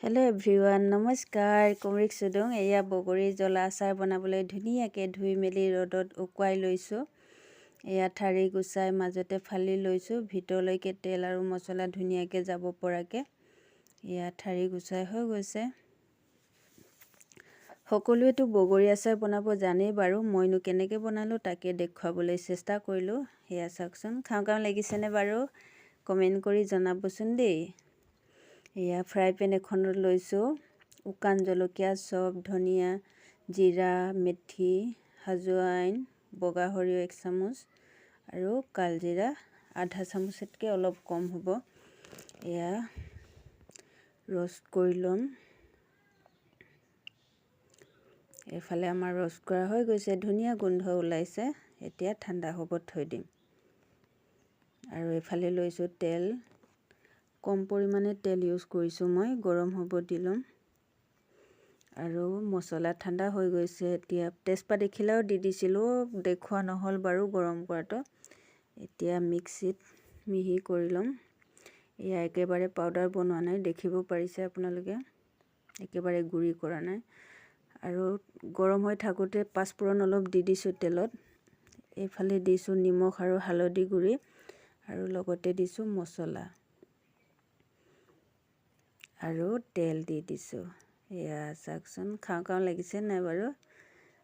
Hello' everyone, নমস্কাৰ। কুমৰিক চুদুং। এয়া বগৰী জ্বলা আচাৰ বনাবলৈ ধুনীয়াকৈ ধুই মেলি ৰ'দত শুকুৱাই লৈছোঁ। এয়া ঠাৰি গুচাই মাজতে ফালি লৈছোঁ, ভিতৰলৈকে তেল আৰু মছলা ধুনীয়াকৈ যাব পৰাকৈ। এয়া ঠাৰি গুচাই হৈ গৈছে। সকলোৱেতো বগৰী আচাৰ বনাব জানেই বাৰু, মইনো কেনেকৈ বনালোঁ তাকে দেখুৱাবলৈ চেষ্টা কৰিলোঁ। সেয়া চাওকচোন, খাওঁ লাগিছেনে বাৰু কমেণ্ট কৰি জনাবচোন দেই। এয়া ফ্ৰাই পেন এখনত লৈছোঁ শুকান জলকীয়া, চব, ধনিয়া, জিৰা, মেথি, হাজোৱাইন, বগা সৰিয়হ 1 চামুচ আৰু কালজিৰা আধা চামুচতকৈ অলপ কম হ'ব। এয়া ৰ'ষ্ট কৰি ল'ম। এইফালে আমাৰ ৰ'ষ্ট কৰা হৈ গৈছে, ধুনীয়া গোন্ধ ওলাইছে। এতিয়া ঠাণ্ডা হ'ব থৈ দিম। আৰু এইফালে লৈছোঁ তেল, কম পৰিমাণে তেল ইউজ কৰিছোঁ মই, গৰম হ'ব দি ল'ম। আৰু মছলা ঠাণ্ডা হৈ গৈছে। এতিয়া তেজপাত এখিলাও দি দিছিলোঁ, দেখুওৱা নহ'ল বাৰু গৰম কৰাটো। এতিয়া মিক্সিত মিহি কৰি ল'ম। এয়া একেবাৰে পাউডাৰ বনোৱা নাই, দেখিব পাৰিছে আপোনালোকে, একেবাৰে গুড়ি কৰা নাই। আৰু গৰম হৈ থাকোঁতে পাঁচফোৰণ অলপ দি দিছোঁ তেলত। এইফালে দিছোঁ নিমখ আৰু হালধি গুড়ি আৰু লগতে দিছোঁ মছলা আৰু তেল দি দিছোঁ। এয়া চাওকচোন, খাওঁ লাগিছে নাই বাৰু।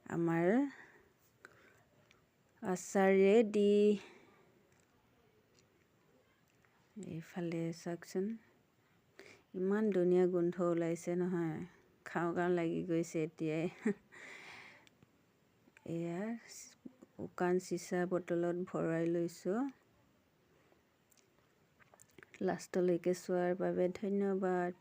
আমাৰ আচাৰ ৰেডি। এইফালে চাওকচোন, ইমান ধুনীয়া গোন্ধ ওলাইছে নহয়, খাওঁ লাগি গৈছে এতিয়াই। এয়া শুকান চিচা বটলত ভৰাই লৈছোঁ। লাষ্টলৈকে চোৱাৰ বাবে ধন্যবাদ।